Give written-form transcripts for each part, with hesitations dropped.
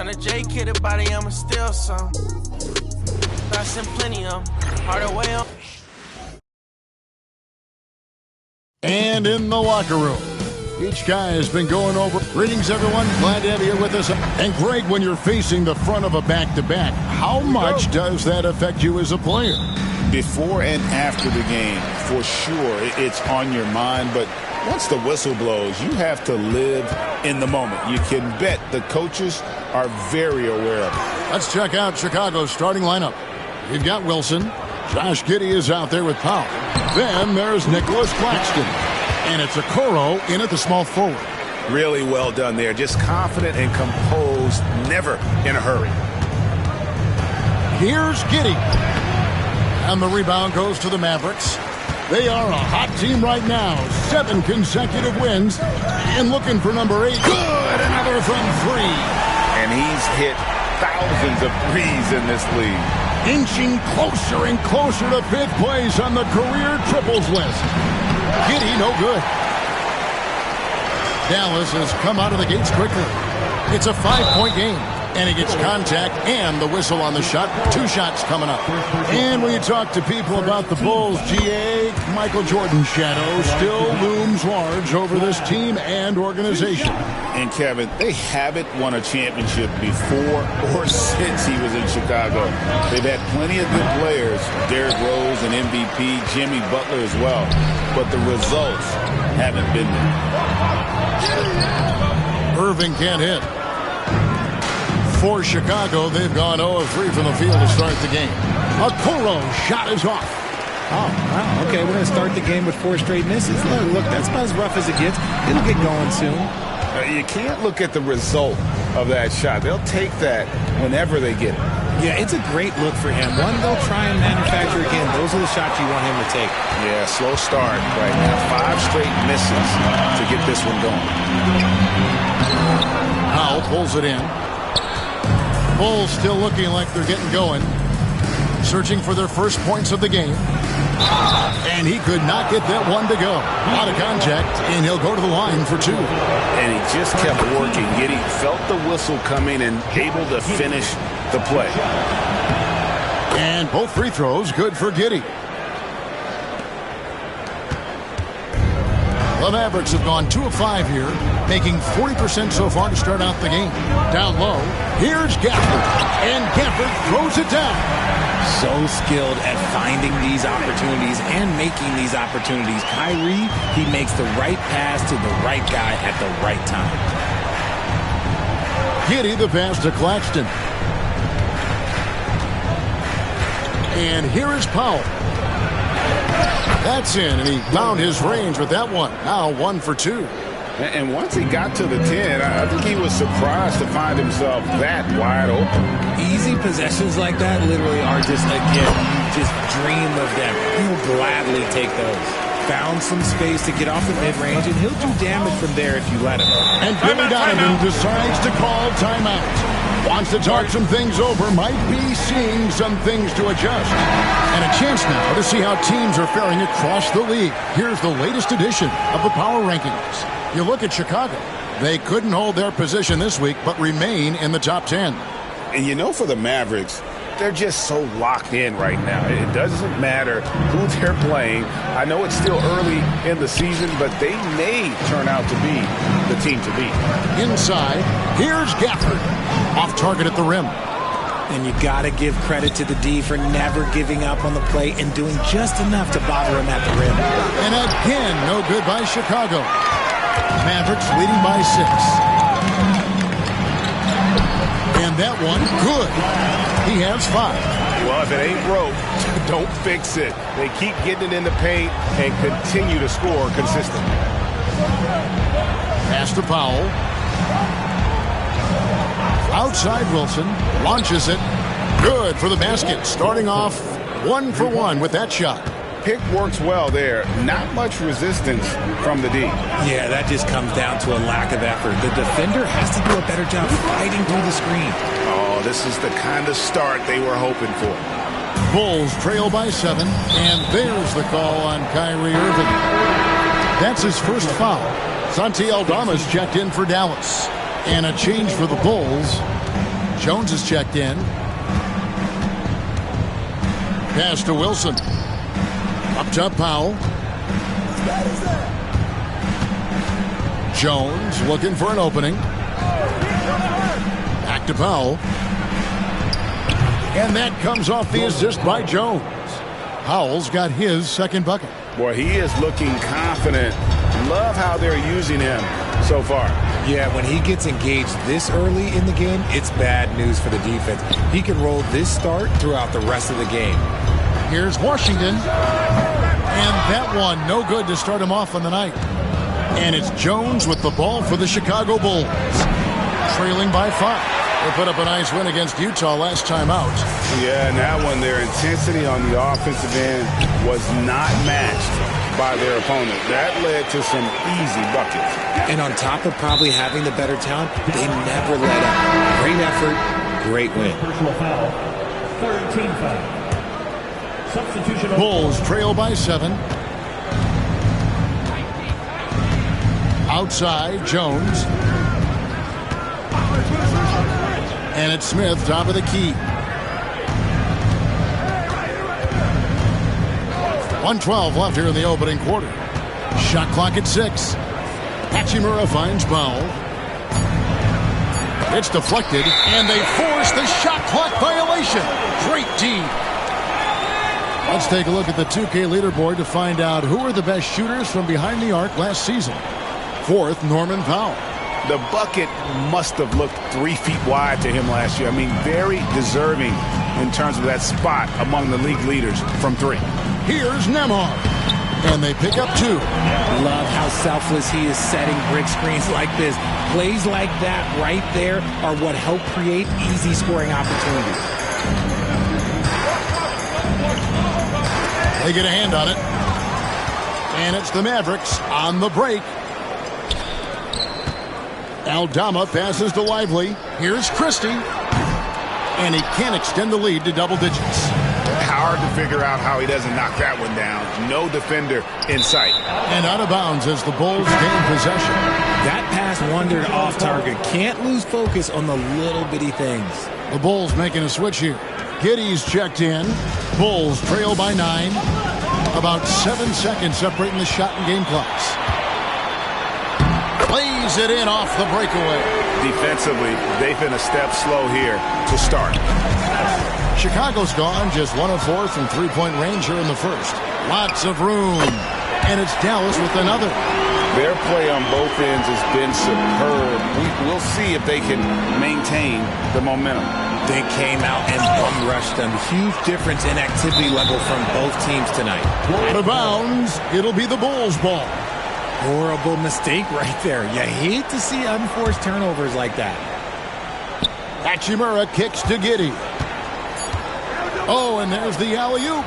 Tryna J-kid a body, I'ma steal some. I sent plenty of them. Harder way on. And in the locker room, each guy has been going over. Greetings, everyone. Glad to have you with us. And Greg, when you're facing the front of a back-to-back, how much does that affect you as a player? Before and after the game, for sure, it's on your mind. But once the whistle blows, you have to live in the moment. You can bet the coaches are very aware of it. Let's check out Chicago's starting lineup. You've got Wilson. Josh Giddey is out there with Powell. Then there's Nicholas Claxton. And it's Okoro in at the small forward. Really well done there. Just confident and composed, never in a hurry. Here's Giddey. And the rebound goes to the Mavericks. They are a hot team right now. 7 consecutive wins. And looking for number 8. Good! Another from 3. And he's hit thousands of threes in this league. Inching closer and closer to 5th place on the career triples list. Giddey, no good. Dallas has come out of the gates quickly. It's a 5-point game. And he gets contact and the whistle on the shot. 2 shots coming up. And when you talk to people about the Bulls, GA, Michael Jordan's shadow still looms large over this team and organization. And Kevin, they haven't won a championship before or since he was in Chicago. They've had plenty of good players, Derrick Rose and MVP, Jimmy Butler as well. But the results haven't been there. Irving can't hit. For Chicago, they've gone 0 of 3 from the field to start the game. Okoro shot is off. Oh, wow. Okay, we're going to start the game with 4 straight misses. Look, that's about as rough as it gets. It'll get going soon. You can't look at the result of that shot. They'll take that whenever they get it. Yeah, it's a great look for him. One, they'll try and manufacture again. Those are the shots you want him to take. Yeah, slow start right now. 5 straight misses to get this one going. Powell pulls it in. Bulls still looking like they're getting going. Searching for their first points of the game. And he could not get that one to go. Out of contact, and he'll go to the line for 2. And he just kept working. Giddey felt the whistle coming and able to finish the play. And both free throws good for Giddey. The Mavericks have gone 2 of 5 here, making 40% so far to start out the game. Down low, here's Gafford, and Gafford throws it down. So skilled at finding these opportunities and making these opportunities. Kyrie, he makes the right pass to the right guy at the right time. Giddey the pass to Claxton. And here is Powell. That's in, and he found his range with that one. Now 1 for 2. And once he got to the 10, I think he was surprised to find himself that wide open. Easy possessions like that literally are just, again, you just dream of them. He'll gladly take those. Found some space to get off the mid-range, and he'll do damage from there if you let him. And Billy Donovan decides to call timeout. Wants to talk some things over, might be seeing some things to adjust. And a chance now to see how teams are faring across the league. Here's the latest edition of the Power Rankings. You look at Chicago. They couldn't hold their position this week, but remain in the top 10. And you know, for the Mavericks, they're just so locked in right now. It doesn't matter who they're playing. I know it's still early in the season, but they may turn out to be the team to beat. Inside, here's Gafford. Off target at the rim. And you got to give credit to the D for never giving up on the play and doing just enough to bother him at the rim. And again, no good by Chicago. Mavericks leading by 6. And that one, good. He has 5. Well, if it ain't broke, don't fix it. They keep getting it in the paint and continue to score consistently. Pass to Powell. Outside Wilson. Launches it. Good for the basket. Starting off 1 for 1 with that shot. Pick works well there. Not much resistance from the D. Yeah, that just comes down to a lack of effort. The defender has to do a better job fighting through the screen. Oh, this is the kind of start they were hoping for. Bulls trail by 7, and there's the call on Kyrie Irving. That's his first foul. Santi Aldama's checked in for Dallas. And a change for the Bulls. Jones is checked in. Pass to Wilson. Up top, Powell. Jones looking for an opening. Back to Powell. And that comes off the assist by Jones. Powell's got his second bucket. Boy, he is looking confident. Love how they're using him so far. Yeah, when he gets engaged this early in the game, it's bad news for the defense. He can roll this start throughout the rest of the game. Here's Washington. And that one, no good to start him off on the night. And it's Jones with the ball for the Chicago Bulls. Trailing by 5. They put up a nice win against Utah last time out. Yeah, and that one, their intensity on the offensive end was not matched by their opponent. That led to some easy buckets. And on top of probably having the better talent, they never let up. Great effort, great win. Personal foul, third team foul. Substitution. Bulls trail by 7. Outside, Jones. And it's Smith, top of the key. 1:12 left here in the opening quarter. Shot clock at 6. Hachimura finds Powell. It's deflected, and they force the shot clock violation. Great D. Let's take a look at the 2K leaderboard to find out who are the best shooters from behind the arc last season. 4th, Norman Powell. The bucket must have looked 3 feet wide to him last year. I mean, very deserving in terms of that spot among the league leaders from 3. Here's Nembhard. And they pick up 2. Love how selfless he is setting brick screens like this. Plays like that right there are what help create easy scoring opportunities. They get a hand on it. And it's the Mavericks on the break. Aldama passes to Lively. Here's Christie. And he can't extend the lead to double digits. Hard to figure out how he doesn't knock that one down. No defender in sight. And out of bounds as the Bulls gain possession. That pass wandered off target. Can't lose focus on the little bitty things. The Bulls making a switch here. Giddey's checked in. Bulls trail by 9. About 7 seconds separating the shot and game clocks. Plays it in off the breakaway. Defensively, they've been a step slow here to start. Chicago's gone just 1 of 4 from three-point range here in the first. Lots of room. And it's Dallas with another. Their play on both ends has been superb. We'll see if they can maintain the momentum. They came out and bum rushed them. Huge difference in activity level from both teams tonight. Out of bounds. It'll be the Bulls' ball. Horrible mistake right there. You hate to see unforced turnovers like that. Hachimura kicks to Giddey. Oh, and there's the alley-oop.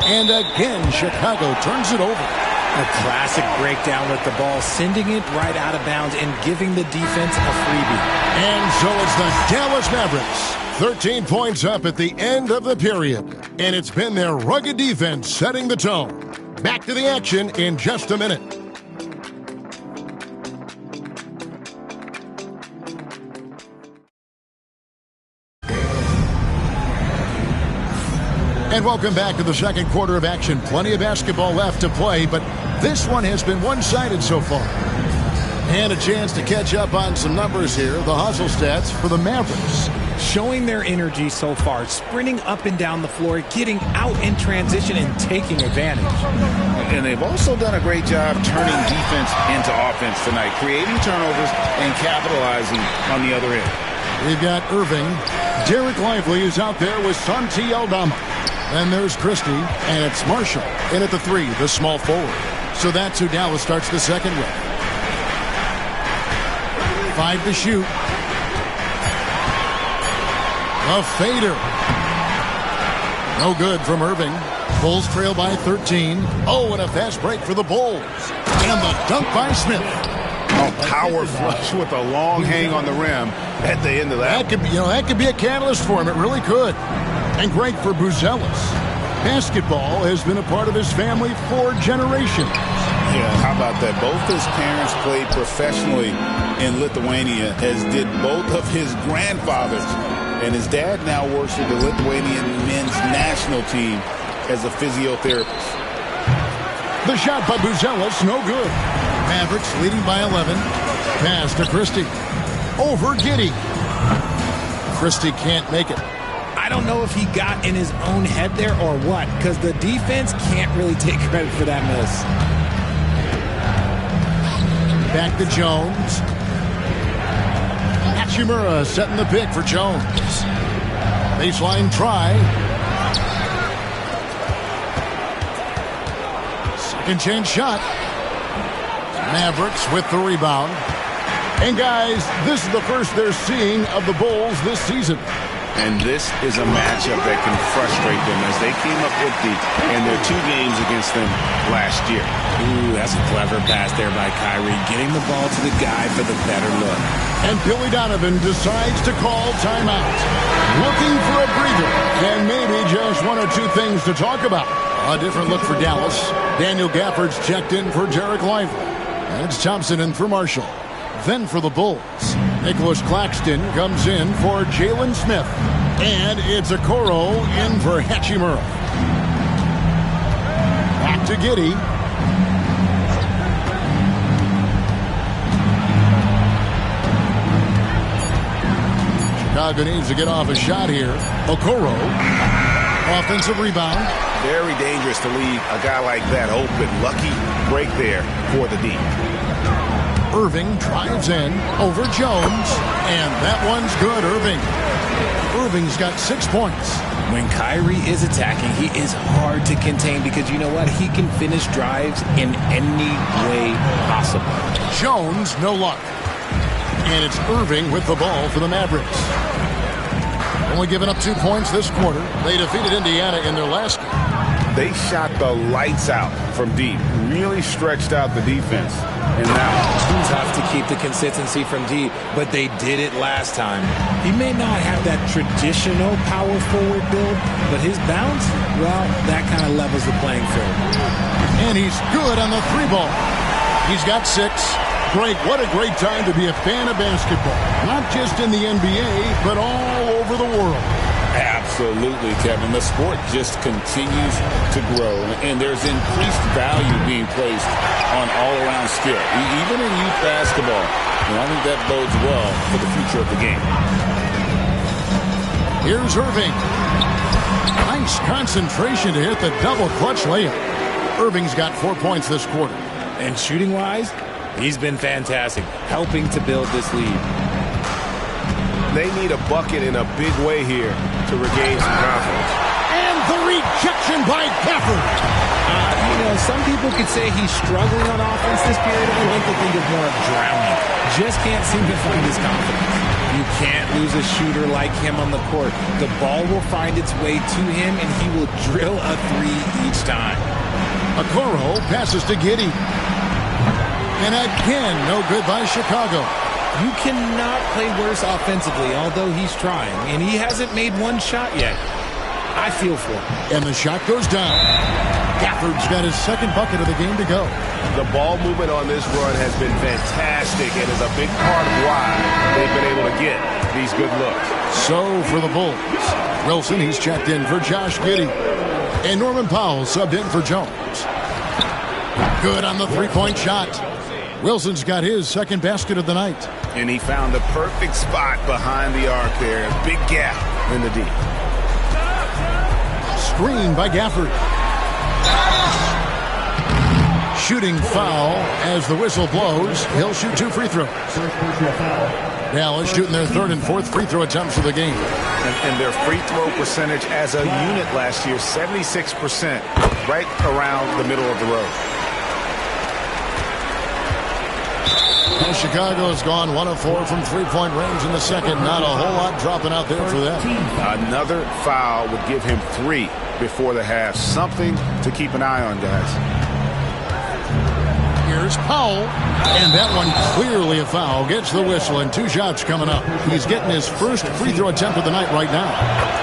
And again, Chicago turns it over. A classic breakdown with the ball, sending it right out of bounds and giving the defense a freebie. And so it's the Dallas Mavericks. 13 points up at the end of the period. And it's been their rugged defense setting the tone. Back to the action in just a minute. And welcome back to the second quarter of action. Plenty of basketball left to play, but this one has been one-sided so far. And a chance to catch up on some numbers here. The hustle stats for the Mavericks. Showing their energy so far, sprinting up and down the floor, getting out in transition and taking advantage. And they've also done a great job turning defense into offense tonight, creating turnovers and capitalizing on the other end. We've got Irving. Derek Lively is out there with Santi Aldama. Then there's Christie, and it's Marshall. In at the 3, the small forward. So that's who Dallas starts the second with. 5 to shoot. A fader. No good from Irving. Bulls trail by 13. Oh, and a fast break for the Bulls. And the dunk by Smith. A power flush with a long hang on the rim at the end of that. That could be a catalyst for him. It really could. And great for Buzelis. Basketball has been a part of his family for generations. Yeah, how about that? Both his parents played professionally in Lithuania, as did both of his grandfathers. And his dad now works with the Lithuanian men's national team as a physiotherapist. The shot by Buzelis, no good. Mavericks leading by 11. Pass to Christie. Over Giddey. Christie can't make it. I don't know if he got in his own head there or what, because the defense can't really take credit for that miss. Back to Jones. Hachimura setting the pick for Jones. Baseline try. Second chance shot. Mavericks with the rebound. And guys, this is the first they're seeing of the Bulls this season. And this is a matchup that can frustrate them, as they came up empty in their 2 games against them last year. Ooh, that's a clever pass there by Kyrie, getting the ball to the guy for the better look. And Billy Donovan decides to call timeout. Looking for a breather, and maybe just 1 or 2 things to talk about. A different look for Dallas. Daniel Gafford's checked in for Derek Lively. And it's Thompson in for Marshall. Then for the Bulls, Nicholas Claxton comes in for Jalen Smith. And it's Okoro in for Hachimura. Back to Giddey. Chicago needs to get off a shot here. Okoro. Offensive rebound. Very dangerous to leave a guy like that open. Lucky break there for the D. Irving drives in over Jones, and that one's good. Irving's got 6 points. When Kyrie is attacking, he is hard to contain because you know what? He can finish drives in any way possible. Jones, no luck. And it's Irving with the ball for the Mavericks. Only giving up 2 points this quarter. They defeated Indiana in their last game. They shot the lights out from deep, really stretched out the defense. And now it's tough to keep the consistency from deep, but they did it last time. He may not have that traditional power forward build, but his bounce, well, that kind of levels the playing field. And he's good on the 3-ball. He's got 6. Greg, what a great time to be a fan of basketball. Not just in the NBA, but all over the world. Absolutely, Kevin. The sport just continues to grow, and there's increased value being placed on all-around skill, even in youth basketball. And I think that bodes well for the future of the game. Here's Irving. Nice concentration to hit the double clutch layup. Irving's got 4 points this quarter. And shooting-wise, he's been fantastic, helping to build this lead. They need a bucket in a big way here to regain some confidence. And the rejection by Gafford. Some people could say he's struggling on offense this period. I like to think of more of drowning. Just can't seem to find his confidence. You can't lose a shooter like him on the court. The ball will find its way to him, and he will drill a 3 each time. Okoro passes to Giddey. And again, no good by Chicago. You cannot play worse offensively, although he's trying. And he hasn't made 1 shot yet. I feel for him. And the shot goes down. Gafford's got his 2nd bucket of the game to go. The ball movement on this run has been fantastic and is a big part of why they've been able to get these good looks. So for the Bulls, Wilson, he's checked in for Josh Giddey. And Norman Powell subbed in for Jones. Good on the 3-point shot. Wilson's got his 2nd basket of the night. And he found the perfect spot behind the arc there. A big gap in the D. Screen by Gafford. Shooting foul as the whistle blows. He'll shoot 2 free throws. Dallas shooting their 3rd and 4th free throw attempts of the game. And their free throw percentage as a unit last year, 76%, right around the middle of the road. And Chicago has gone 1 of 4 from 3-point range in the second. Not a whole lot dropping out there for them. Another foul would give him 3 before the half. Something to keep an eye on, guys. Here's Powell. And that one clearly a foul. Gets the whistle and 2 shots coming up. He's getting his 1st free throw attempt of the night right now.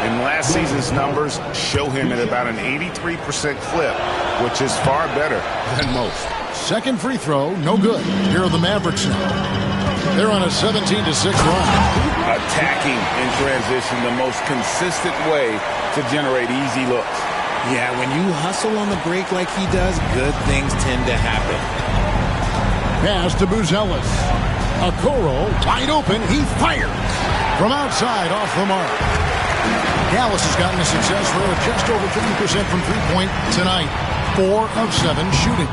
And last season's numbers show him at about an 83% clip, which is far better than most. 2nd free throw, no good. Here are the Mavericks now. They're on a 17-6 run. Attacking in transition, the most consistent way to generate easy looks. Yeah, when you hustle on the break like he does, good things tend to happen. Pass to Buzelis. Okoro wide open. He fires from outside off the mark. Dallas has gotten a success rate of just over 50% from three-point tonight. 4 of 7 shooting.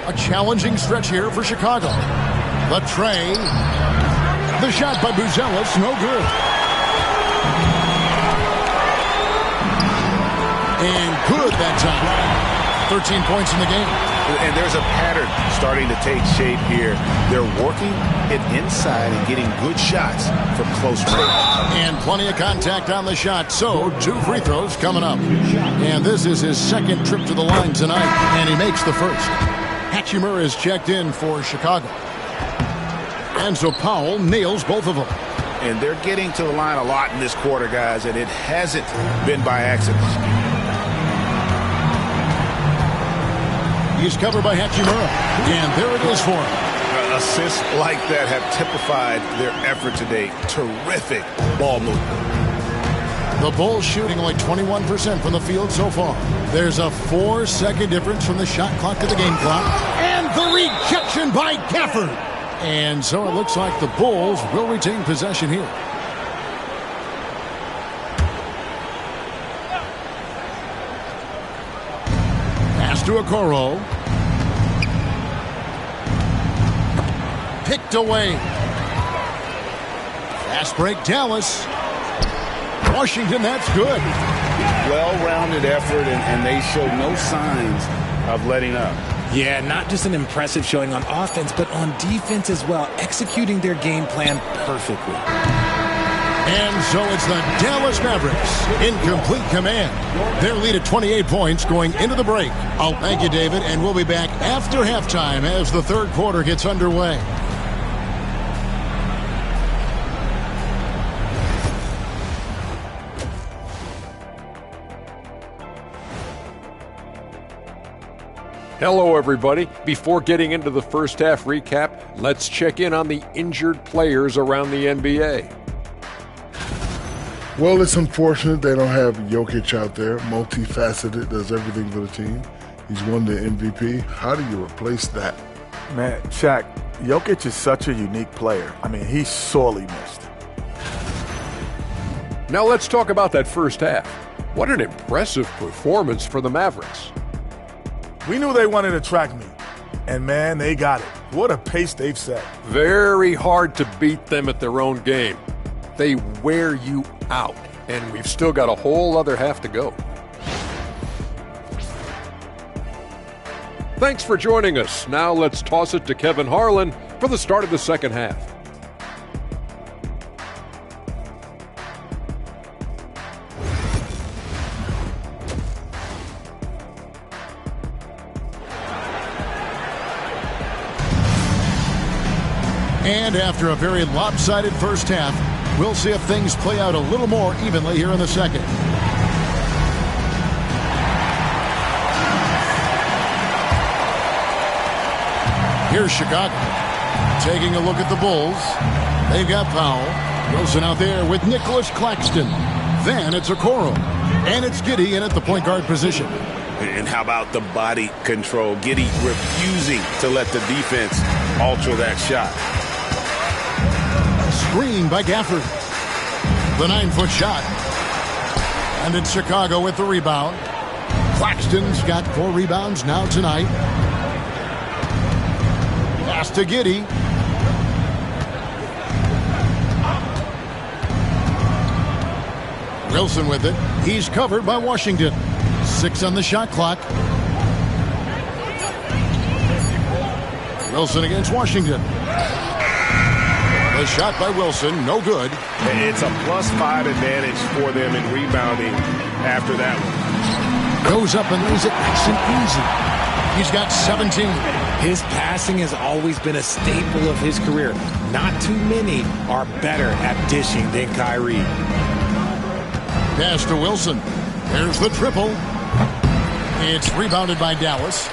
A challenging stretch here for Chicago. The tray. The shot by Buzelis, no good. And good that time. 13 points in the game. And there's a pattern starting to take shape here. They're working it inside and getting good shots from close range. And plenty of contact on the shot. So 2 free throws coming up. And this is his second trip to the line tonight. And he makes the first. Hachimura is checked in for Chicago. And so Powell nails both of them. And they're getting to the line a lot in this quarter, guys. And it hasn't been by accident. He's covered by Hachimura. And there it is for him. Assists like that have typified their effort today. Terrific ball movement. The Bulls shooting only 21% from the field so far. There's a 4-second difference from the shot clock to the game clock. And the rejection by Gafford. And so it looks like the Bulls will retain possession here. Pass to Okoro. Picked away. Fast break, Dallas. Washington, that's good. Well-rounded effort, and they show no signs of letting up. Yeah, not just an impressive showing on offense, but on defense as well, executing their game plan perfectly. And so it's the Dallas Mavericks in complete command. Their lead at 28 points going into the break. I'll thank you, David, and we'll be back after halftime as the third quarter gets underway. Hello, everybody. Before getting into the first half recap, let's check in on the injured players around the NBA. Well, it's unfortunate they don't have Jokic out there. Multifaceted, does everything for the team. He's won the MVP. How do you replace that? Man, Shaq, Jokic is such a unique player. I mean, he's sorely missed. Now let's talk about that first half. What an impressive performance for the Mavericks. We knew they wanted a track meet, and man, they got it. What a pace they've set. Very hard to beat them at their own game. They wear you out, and we've still got a whole other half to go. Thanks for joining us. Now let's toss it to Kevin Harlan for the start of the second half. And after a very lopsided first half, we'll see if things play out a little more evenly here in the second. Here's Chicago taking a look at the Bulls. They've got Powell. Wilson out there with Nicholas Claxton. Then it's Okoro. And it's Giddey in at the point guard position. And how about the body control? Giddey refusing to let the defense alter that shot. Screen by Gafford. The 9-foot shot. And it's Chicago with the rebound. Claxton's got 4 rebounds now tonight. Pass to Giddey. Wilson with it. He's covered by Washington. 6 on the shot clock. Wilson against Washington. The shot by Wilson, no good. It's a +5 advantage for them in rebounding after that one. Goes up and lays it nice and easy. He's got 17. His passing has always been a staple of his career. Not too many are better at dishing than Kyrie. Pass to Wilson. There's the triple. It's rebounded by Dallas.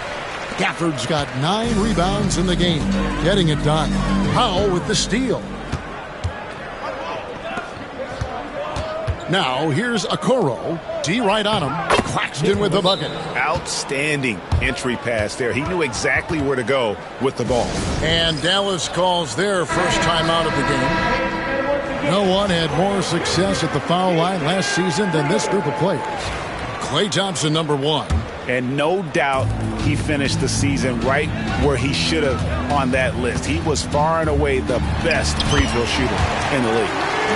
Gafford's got 9 rebounds in the game, getting it done. Powell with the steal. Now here's Okoro. D right on him. Claxton with the bucket. Outstanding entry pass there. He knew exactly where to go with the ball. And Dallas calls their first time out of the game. No one had more success at the foul line last season than this group of players. Klay Thompson, number 1. And no doubt he finished the season right where he should have on that list. He was far and away the best free throw shooter in the league.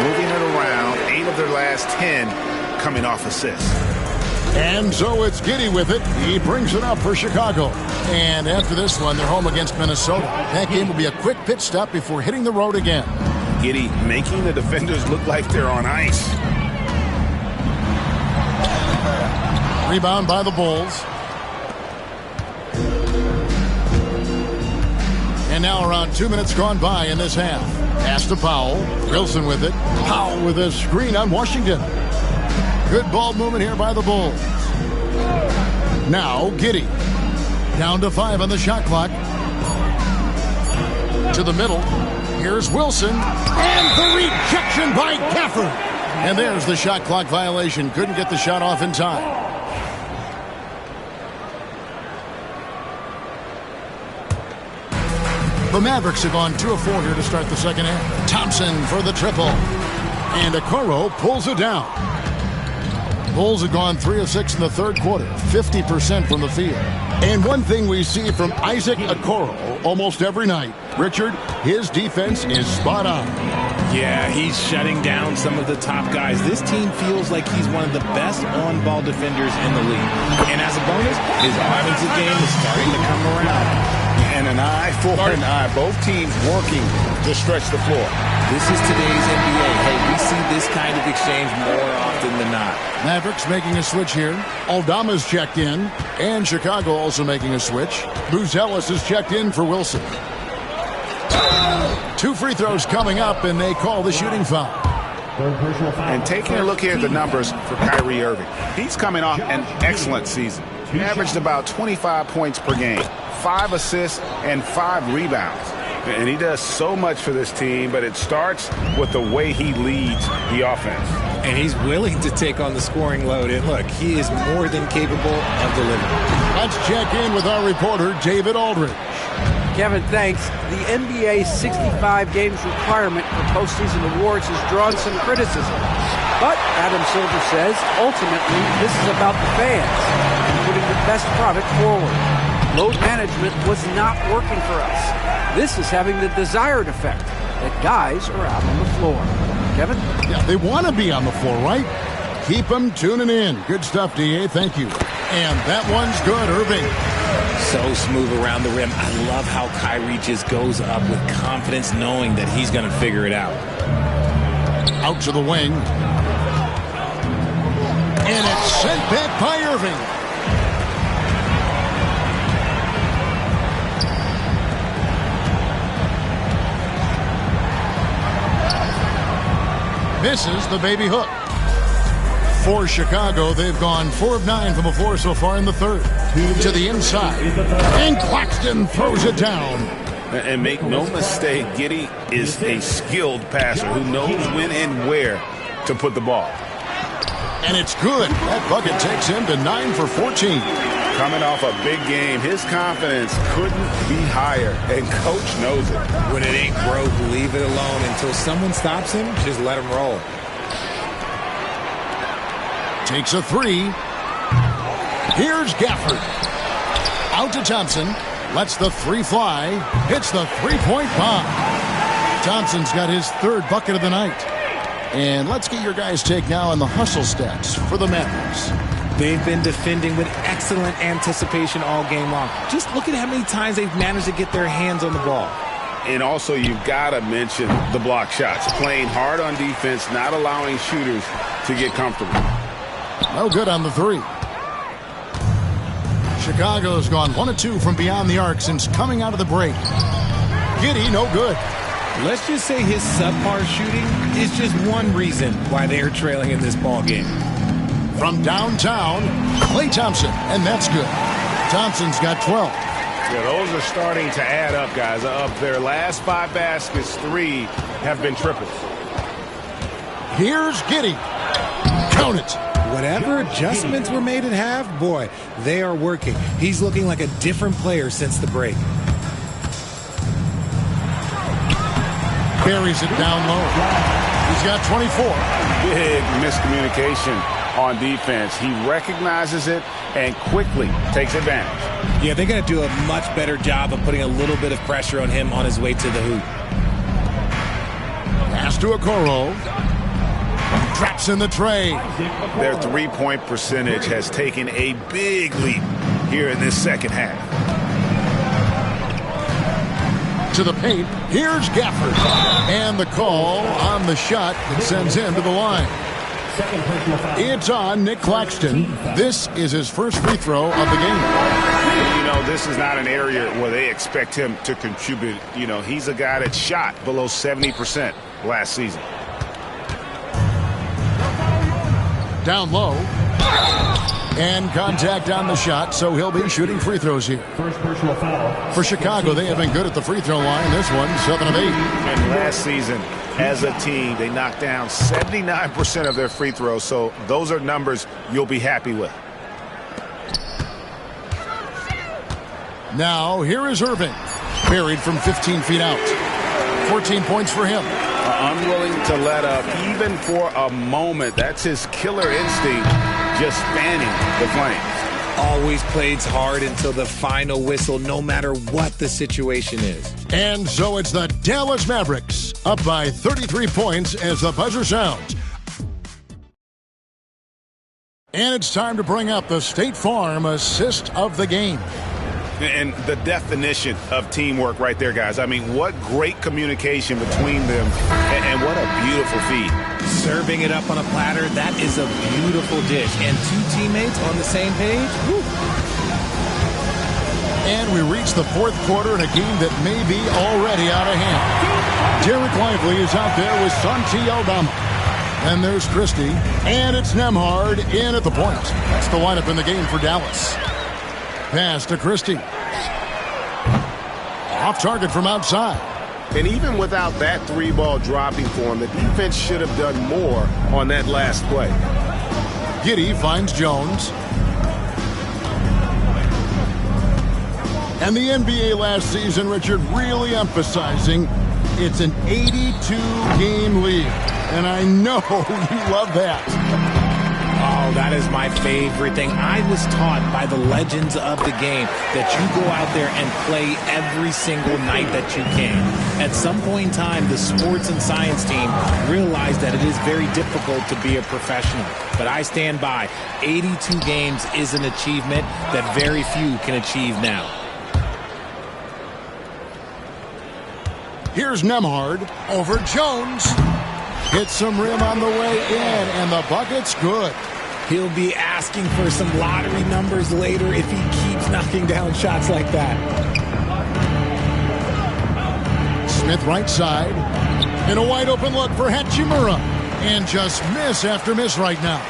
Moving it around, 8 of their last 10 coming off assists. And so it's Giddey with it. He brings it up for Chicago. And after this one, they're home against Minnesota. That game will be a quick pit stop before hitting the road again. Giddey making the defenders look like they're on ice. Rebound by the Bulls. And now around 2 minutes gone by in this half. Pass to Powell. Wilson with it. Powell with a screen on Washington. Good ball movement here by the Bulls. Now Giddey. Down to 5 on the shot clock. To the middle. Here's Wilson. And the rejection by Gafford. And there's the shot clock violation. Couldn't get the shot off in time. The Mavericks have gone 2 of 4 here to start the second half. Thompson for the triple. And Okoro pulls it down. Bulls have gone 3 of 6 in the third quarter, 50% from the field. And one thing we see from Isaac Okoro almost every night, Richard, his defense is spot on. Yeah, he's shutting down some of the top guys. This team feels like he's one of the best on-ball defenders in the league. And as a bonus, his offensive game is starting to come around. And an eye for an eye. Both teams working to stretch the floor. This is today's NBA. Hey, we see this kind of exchange more often than not. Mavericks making a switch here. Aldama's checked in. And Chicago also making a switch. Buzelis is checked in for Wilson. 2 free throws coming up, and they call the shooting foul. And taking a look here at the numbers for Kyrie Irving. He's coming off an excellent season. He averaged about 25 points per game, 5 assists, and 5 rebounds. And he does so much for this team, but it starts with the way he leads the offense. And he's willing to take on the scoring load. And look, he is more than capable of delivering. Let's check in with our reporter, David Aldridge. Kevin, thanks. The NBA 65 games requirement for postseason awards has drawn some criticism. But Adam Silver says, ultimately, this is about the fans and putting the best product forward. Load management was not working for us. This is having the desired effect, that guys are out on the floor. Kevin? Yeah, they want to be on the floor, right? Keep them tuning in. Good stuff, D.A. Thank you. And that one's good, Irving. So smooth around the rim. I love how Kyrie just goes up with confidence, knowing that he's going to figure it out. Out to the wing. And it's sent back by Irving. Misses the baby hook. For Chicago, they've gone 4 of 9 from the floor so far in the third. To the inside. And Claxton throws it down. And make no mistake, Giddey is a skilled passer who knows when and where to put the ball. And it's good. That bucket takes him to 9 for 14. Coming off a big game, his confidence couldn't be higher, and Coach knows it. When it ain't broke, leave it alone. Until someone stops him, just let him roll. Takes a 3. Here's Gafford. Out to Thompson. Lets the 3 fly. Hits the 3-point bomb. Thompson's got his 3rd bucket of the night. And let's get your guys' take now on the hustle stats for the Mavericks. They've been defending with excellent anticipation all game long. Just look at how many times they've managed to get their hands on the ball. And also, you've got to mention the block shots. Playing hard on defense, not allowing shooters to get comfortable. No good on the 3. Chicago's gone 1 of 2 from beyond the arc since coming out of the break. Giddey, no good. Let's just say his subpar shooting is just one reason why they're trailing in this ball game. From downtown, Klay Thompson, and that's good. Thompson's got 12. Yeah, those are starting to add up, guys. Of their last 5 baskets, 3 have been triples. Here's Giddey. Count it. Whatever adjustments were made at half, boy, they are working. He's looking like a different player since the break. Carries it down low. He's got 24. Big miscommunication on defense. He recognizes it and quickly takes advantage. Yeah, they're going to do a much better job of putting a little bit of pressure on him on his way to the hoop. Pass to Okoro. Traps in the tray. Their 3-point percentage has taken a big leap here in this second half. To the paint. Here's Gafford. And the call on the shot that sends him to the line. It's on Nick Claxton. This is his first free throw of the game. You know, this is not an area where they expect him to contribute. You know, he's a guy that shot below 70% last season. Down low. And contact on the shot, so he'll be shooting free throws here. First personal foul. For Chicago, they have been good at the free throw line. This one, 7 of 8. And last season, as a team, they knocked down 79% of their free throws, so those are numbers you'll be happy with. Now, here is Irving. Buried from 15 feet out. 14 points for him. Unwilling to let up, even for a moment. That's his killer instinct, just fanning the flames. Always plays hard until the final whistle, no matter what the situation is. And so it's the Dallas Mavericks, up by 33 points as the buzzer sounds. And it's time to bring up the State Farm assist of the game. And the definition of teamwork right there, guys. I mean, what great communication between them, and what a beautiful feed. Serving it up on a platter, that is a beautiful dish. And 2 teammates on the same page. Woo. And we reach the 4th quarter in a game that may be already out of hand. Derek Lively is out there with Santi Aldama. And there's Christie. And it's Nembhard in at the point. That's the lineup in the game for Dallas. Pass to Christie. Off target from outside. And even without that 3-ball dropping for him, the defense should have done more on that last play. Giddey finds Jones. And the NBA last season, Richard, really emphasizing it's an 82-game league. And I know you love that. Oh, that is my favorite thing. I was taught by the legends of the game that you go out there and play every single night that you can. At some point in time, the sports and science team realized that it is very difficult to be a professional. But I stand by. 82 games is an achievement that very few can achieve now. Here's Nembhard over Jones. Hits some rim on the way in, and the bucket's good. He'll be asking for some lottery numbers later if he keeps knocking down shots like that. Smith right side. And a wide open look for Hachimura. And just miss after miss right now.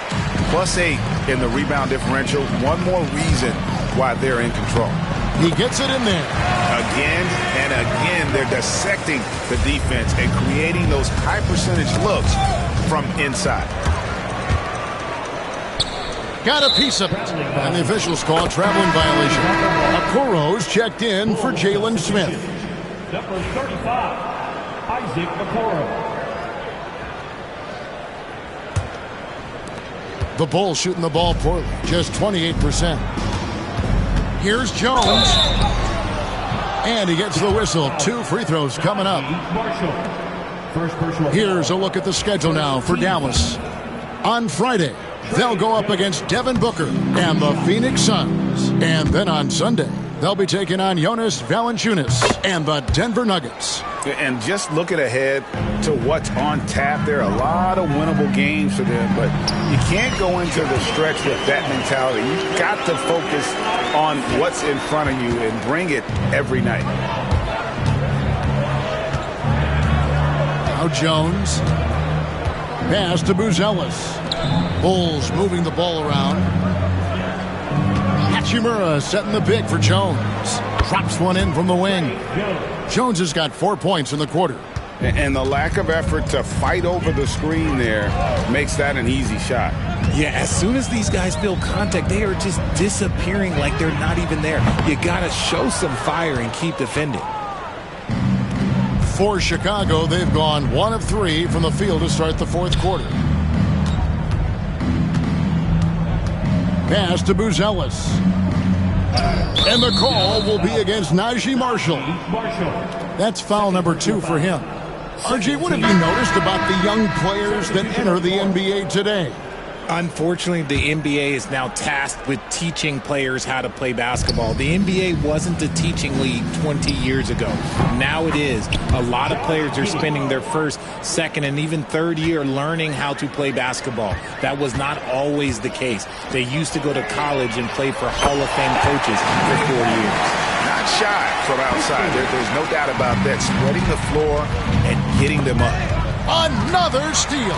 +8 in the rebound differential. One more reason why they're in control. He gets it in there. Again and again, they're dissecting the defense and creating those high percentage looks from inside. Got a piece of it. And the officials call a traveling violation. Okoro's checked in for Jalen Smith. Number 35, Isaac Okoro. The Bulls shooting the ball poorly, just 28%. Here's Jones. And he gets the whistle. 2 free throws coming up. Here's a look at the schedule now for Dallas. On Friday, they'll go up against Devin Booker and the Phoenix Suns. And then on Sunday, they'll be taking on Jonas Valanciunas and the Denver Nuggets. And just looking ahead to what's on tap, there are a lot of winnable games for them, but you can't go into the stretch with that mentality. You've got to focus on what's in front of you and bring it every night. Now Jones. Pass to Buzelis. Bulls moving the ball around. Hachimura setting the pick for Jones. drops one in from the wing. Jones has got 4 points in the quarter. And the lack of effort to fight over the screen there makes that an easy shot. Yeah, as soon as these guys feel contact, they are just disappearing like they're not even there. You got to show some fire and keep defending. For Chicago, they've gone 1 of 3 from the field to start the fourth quarter. Pass to Buzelis. And the call will be against Najee Marshall. That's foul number 2 for him. RJ, what have you noticed about the young players that enter the NBA today? Unfortunately, the NBA is now tasked with teaching players how to play basketball. The NBA wasn't a teaching league 20 years ago. Now it is. A lot of players are spending their first, second, and even third year learning how to play basketball. That was not always the case. They used to go to college and play for Hall of Fame coaches for 4 years. Not shy from outside. There's no doubt about that. Spreading the floor and getting them up. Another steal.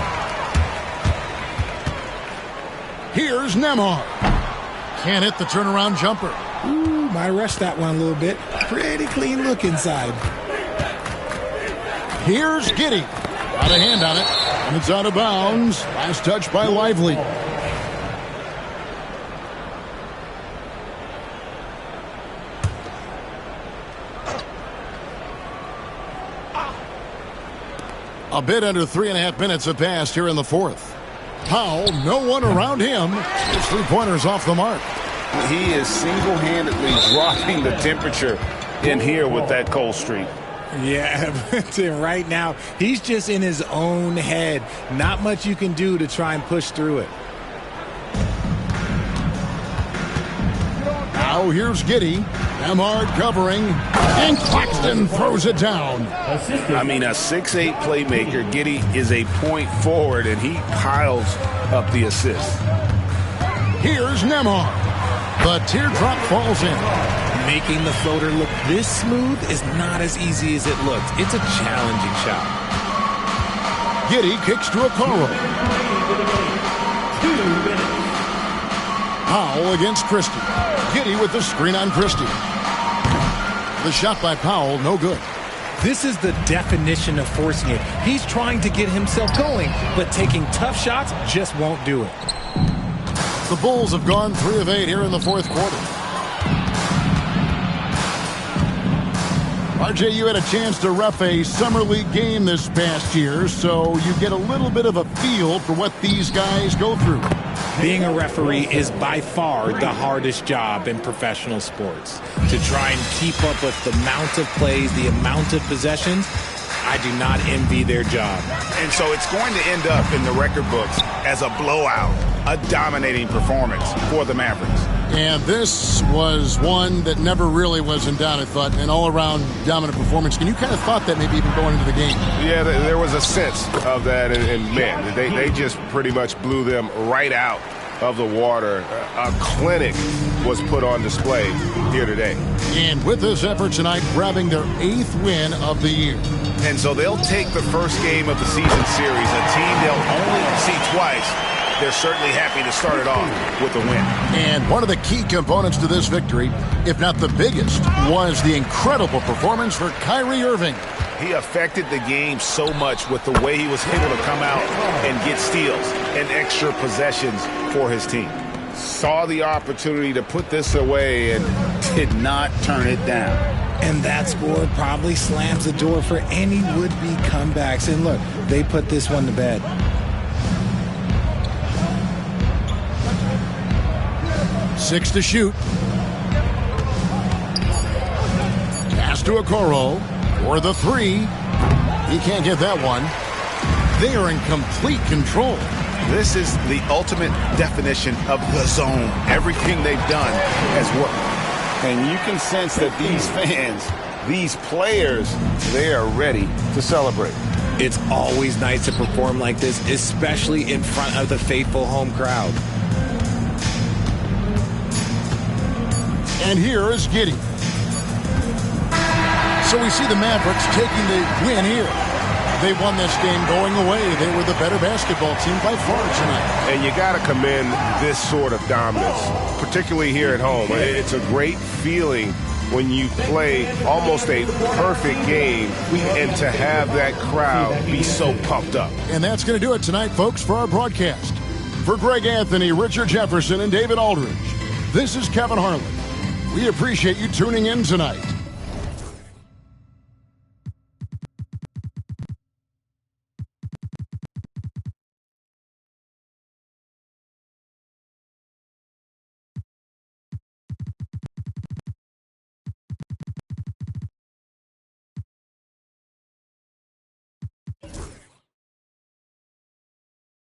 Here's Nembhard. Can't hit the turnaround jumper. Ooh, might rush that one a little bit. Pretty clean look inside. Here's Giddey. Got a hand on it, and it's out of bounds. Last touch by Lively. A bit under 3.5 minutes have passed here in the fourth. Powell, no one around him. His three-pointers off the mark. He is single-handedly dropping the temperature in here with that cold streak. Yeah, but right now, he's just in his own head. Not much you can do to try and push through it. Now here's Giddey. Nembhard covering. And Claxton throws it down. I mean, a 6'8 playmaker. Giddey is a point forward, and he piles up the assist. Here's Nembhard. The teardrop falls in. Making the floater look this smooth is not as easy as it looks. It's a challenging shot. Giddey kicks to Okoro. Powell against Christie. Giddey with the screen on Christie. The shot by Powell, no good. This is the definition of forcing it. He's trying to get himself going, but taking tough shots just won't do it. The Bulls have gone 3 of 8 here in the fourth quarter. RJ, you had a chance to ref a summer league game this past year, so you get a little bit of a feel for what these guys go through. Being a referee is by far the hardest job in professional sports. To try and keep up with the amount of plays, the amount of possessions, I do not envy their job. And so it's going to end up in the record books as a blowout, a dominating performance for the Mavericks. And this was one that never really was in doubt, I thought, an all-around dominant performance. And you kind of thought that maybe even going into the game. Yeah, there was a sense of that, and man, they just pretty much blew them right out of the water. A clinic was put on display here today. And with this effort tonight, grabbing their 8th win of the year. And so they'll take the first game of the season series, a team they'll only see twice. They're certainly happy to start it off with a win. And one of the key components to this victory, if not the biggest, was the incredible performance for Kyrie Irving. He affected the game so much with the way he was able to come out and get steals and extra possessions for his team. Saw the opportunity to put this away and did not turn it down. And that score probably slams the door for any would-be comebacks. And look, they put this one to bed. Six to shoot. Pass to Okoro for the 3. He can't get that one. They are in complete control. This is the ultimate definition of the zone. Everything they've done has worked. And you can sense that these fans, these players, they are ready to celebrate. It's always nice to perform like this, especially in front of the faithful home crowd. And here is Giddey. So we see the Mavericks taking the win here. They won this game going away. They were the better basketball team by far tonight. And you got to commend this sort of dominance, particularly here at home. It's a great feeling when you play almost a perfect game and to have that crowd be so pumped up. And that's going to do it tonight, folks, for our broadcast. For Greg Anthony, Richard Jefferson, and David Aldridge, this is Kevin Harlan. We appreciate you tuning in tonight.